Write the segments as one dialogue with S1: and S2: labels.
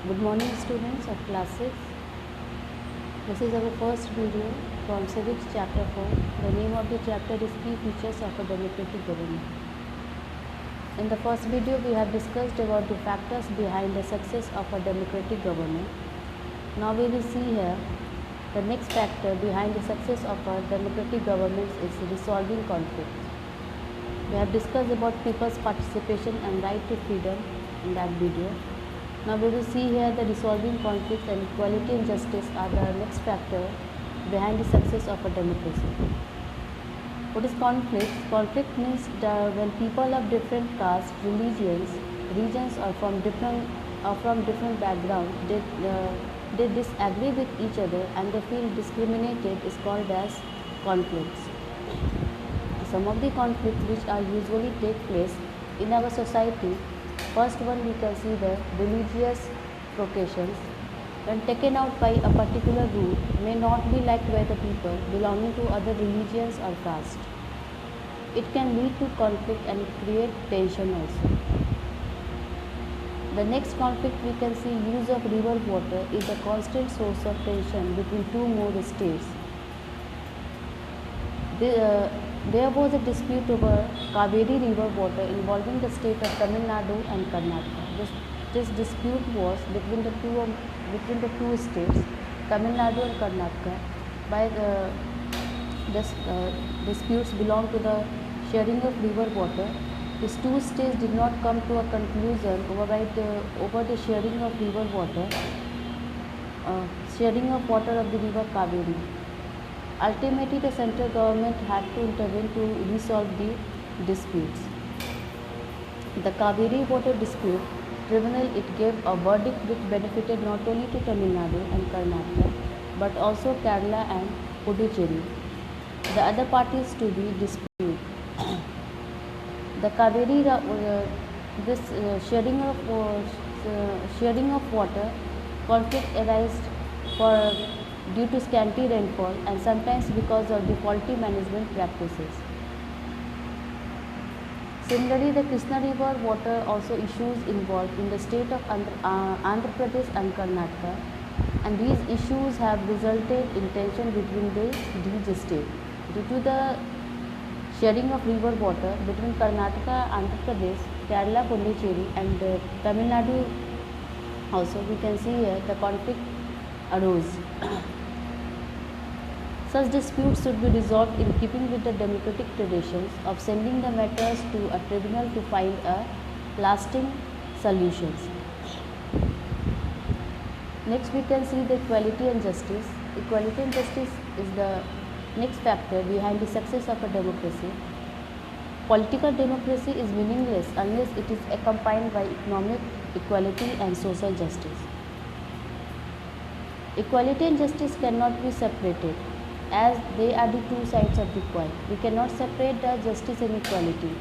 S1: Good morning students of class 6. This is our first video from Civics chapter 4. The name of the chapter is Key Features of a Democratic Government. In the first video we have discussed about the factors behind the success of a democratic government. Now we will see here the next factor behind the success of a democratic government is resolving conflicts. We have discussed about people's participation and right to freedom in that video. Now we will see here the resolving conflicts and equality and justice are the next factor behind the success of a democracy. What is conflict? Conflict means when people of different castes, regions or from different backgrounds, they disagree with each other and they feel discriminated is called as conflicts. Some of the conflicts which are usually take place in our society. First one we can see the religious provocations. When taken out by a particular rule may not be liked by the people belonging to other religions or caste. It can lead to conflict and create tension also. The next conflict we can see use of river water is a constant source of tension between two more states. There was a dispute over Kaveri river water involving the state of Tamil Nadu and Karnataka. This dispute was between the two states, Tamil Nadu and Karnataka. By this disputes belong to the sharing of river water. These two states did not come to a conclusion over the sharing of river water, sharing of water of the river Kaveri. Ultimately, the central government had to intervene to resolve the disputes. The Kaveri water dispute tribunal gave a verdict which benefited not only to Tamil Nadu and Karnataka but also Kerala and Puducherry, the other parties to the dispute. The Kaveri sharing of water conflict arose due to scanty rainfall and sometimes because of the faulty management practices. Similarly, the Krishna river water also issues involved in the state of Andhra Pradesh and Karnataka, and these issues have resulted in tension between these states. Due to the sharing of river water between Karnataka, Andhra Pradesh, Kerala, Pondicherry and Tamil Nadu also, we can see here the conflict arose. Such disputes should be resolved in keeping with the democratic traditions of sending the matters to a tribunal to find a lasting solutions. Next we can see the equality and justice. Equality and justice is the next factor behind the success of a democracy. Political democracy is meaningless unless it is accompanied by economic equality and social justice. Equality and justice cannot be separated as they are the two sides of the coin. We cannot separate the justice and equality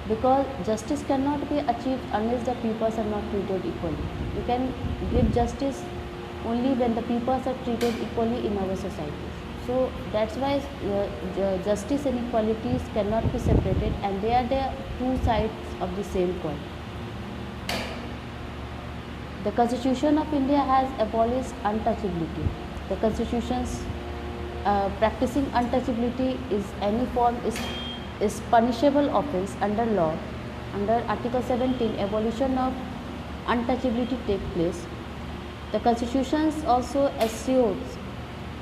S1: because justice cannot be achieved unless the peoples are not treated equally. We can give justice only when the peoples are treated equally in our societies. So that's why justice and equalities cannot be separated and they are the two sides of the same coin. The Constitution of India has abolished untouchability. The Constitution's practicing untouchability is any form is punishable offence under law. Under Article 17, abolition of untouchability take place. The Constitution also assures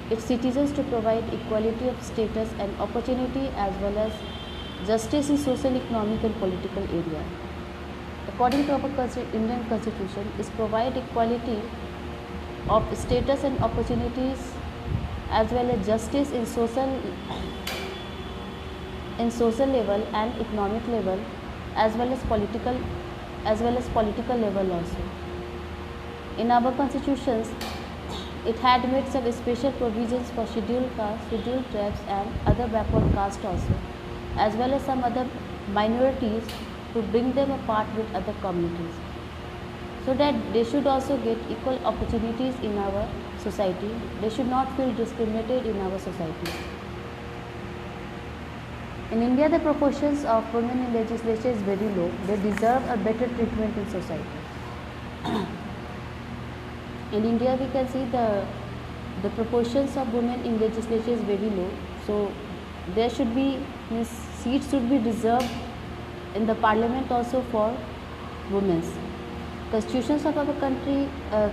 S1: its citizens to provide equality of status and opportunity as well as justice in social, economic and political area. According to our Indian Constitution, is provide equality of status and opportunities as well as justice in social level and economic level as well as political level also. In our constitutions, it had made some special provisions for scheduled castes, scheduled tribes and other backward castes also, as well as some other minorities to bring them apart with other communities, so that they should also get equal opportunities in our society. They should not feel discriminated in our society. In India, the proportions of women in legislature is very low. They deserve a better treatment in society. In India, we can see the proportions of women in legislature is very low. So there should be, means seats should be reserved in the parliament also for women. Constitutions of our country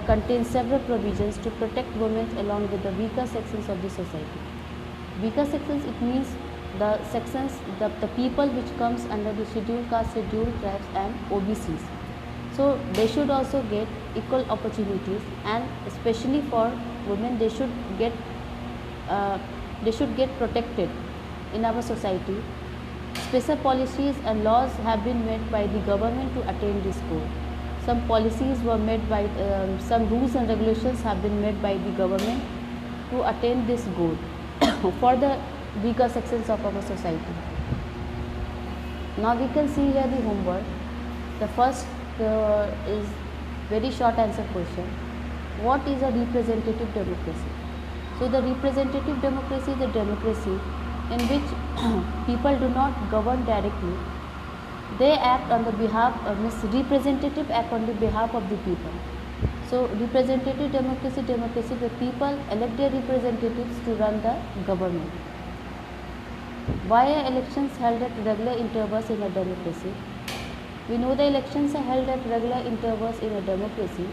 S1: contain several provisions to protect women along with the weaker sections of the society. Weaker sections, it means the sections, the people which comes under the scheduled caste, scheduled tribes and OBCs. So they should also get equal opportunities, and especially for women, they should get protected in our society. Special policies and laws have been made by the government to attain this goal. Some policies were made by, some rules and regulations have been made by the government to attain this goal for the weaker sections of our society. Now we can see here the homework. The first is very short answer question. What is a representative democracy? So the representative democracy is a democracy in which people do not govern directly. They act on the behalf of, representative act on the behalf of the people. So representative democracy, democracy where people elect their representatives to run the government. Why are elections held at regular intervals in a democracy? We know the elections are held at regular intervals in a democracy,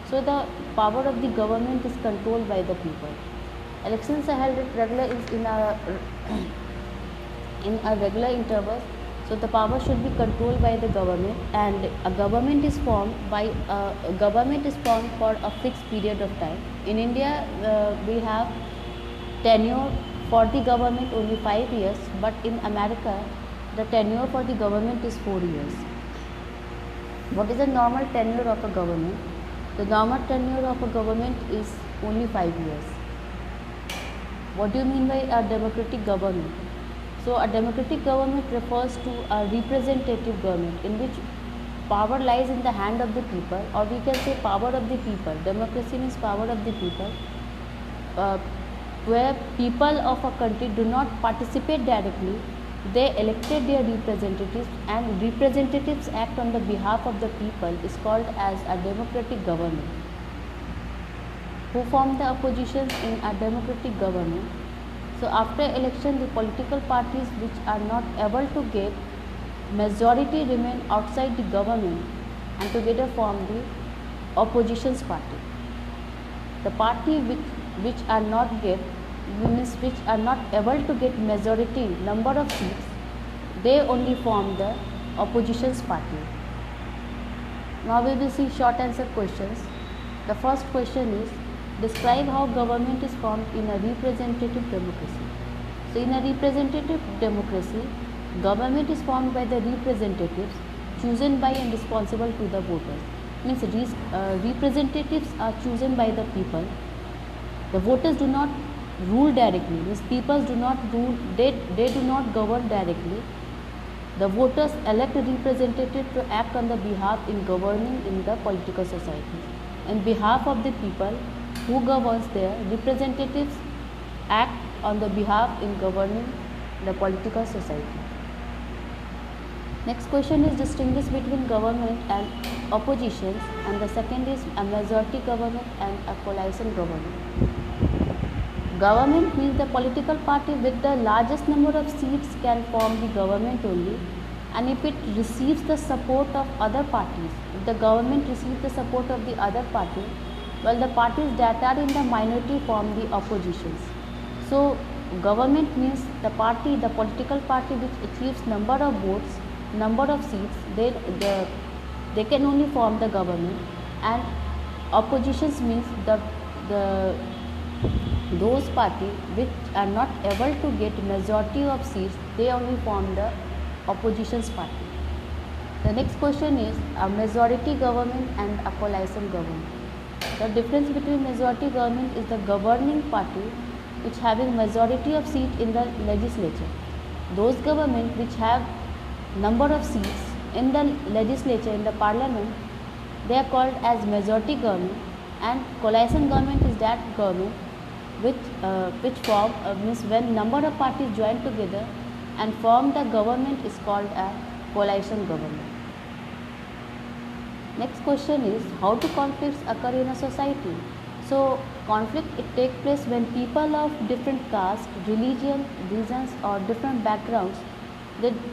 S1: so the power of the government is controlled by the people. Elections are held at regular in a regular intervals, so the power should be controlled by the government, and a government is formed for a fixed period of time. In India, we have tenure for the government only 5 years, but in America, the tenure for the government is 4 years. What is the normal tenure of a government? The normal tenure of a government is only 5 years. What do you mean by a democratic government? So a democratic government refers to a representative government in which power lies in the hand of the people, or we can say power of the people. Democracy means power of the people, where people of a country do not participate directly. They elected their representatives, and representatives act on the behalf of the people is called as a democratic government. Who form the oppositions in a democratic government? So after election, the political parties which are not able to get majority remain outside the government and together form the oppositions party. The party which are not able to get majority number of seats, they only form the oppositions party. Now we will see short answer questions. The first question is, describe how government is formed in a representative democracy. So in a representative democracy, government is formed by the representatives chosen by and responsible to the voters. Means representatives are chosen by the people. The voters do not rule directly. Means people do not rule. They do not govern directly. The voters elect a representative to act on the behalf in governing in the political society. On behalf of the people who governs their representatives act on the behalf in governing the political society. Next question is, distinguish between government and oppositions, and the second is a majority government and a coalition government. Government means the political party with the largest number of seats can form the government only, and if it receives the support of other parties, if the government receives the support of the other party, well, the parties that are in the minority form the oppositions. So government means the party, the political party which achieves number of votes, number of seats, they can only form the government, and oppositions means those parties which are not able to get majority of seats, they only form the oppositions party. The next question is a majority government and a coalition government. The difference between majority government is the governing party which having majority of seats in the legislature. Those government which have number of seats in the legislature, in the parliament, they are called as majority government, and coalition government is that government which form means when number of parties join together and form the government is called a coalition government. Next question is, how do conflicts occur in a society? So conflict, it takes place when people of different caste, religion, reasons or different backgrounds,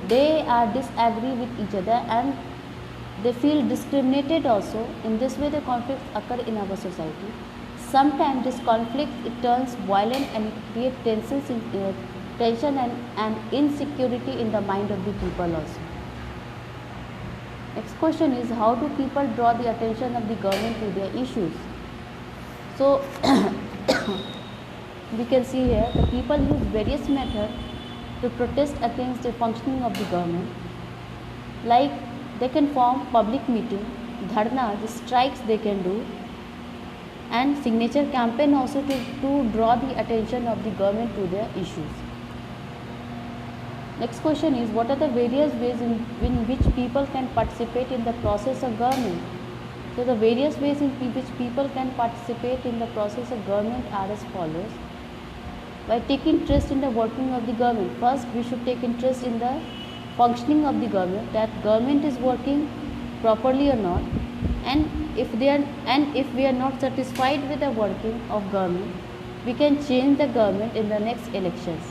S1: they are disagree with each other and they feel discriminated also. In this way the conflicts occur in our society. Sometimes this conflict, it turns violent and it creates tension and insecurity in the mind of the people also. Next question is, how do people draw the attention of the government to their issues? So we can see here the people use various methods to protest against the functioning of the government. Like they can form public meeting, dharna, the strikes they can do, and signature campaign also to draw the attention of the government to their issues. Next question is, what are the various ways in which people can participate in the process of government? So the various ways in which people can participate in the process of government are as follows. By taking interest in the working of the government. First, we should take interest in the functioning of the government, that government is working properly or not, and if we are not satisfied with the working of government, we can change the government in the next elections.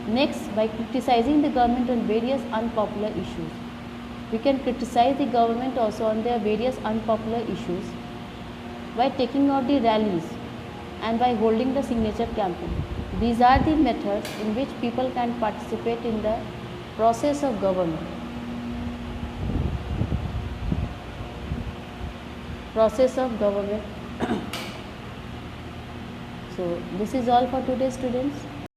S1: Next, by criticizing the government on various unpopular issues. We can criticize the government also on their various unpopular issues by taking out the rallies and by holding the signature campaign. These are the methods in which people can participate in the process of government. Process of government. So this is all for today, students.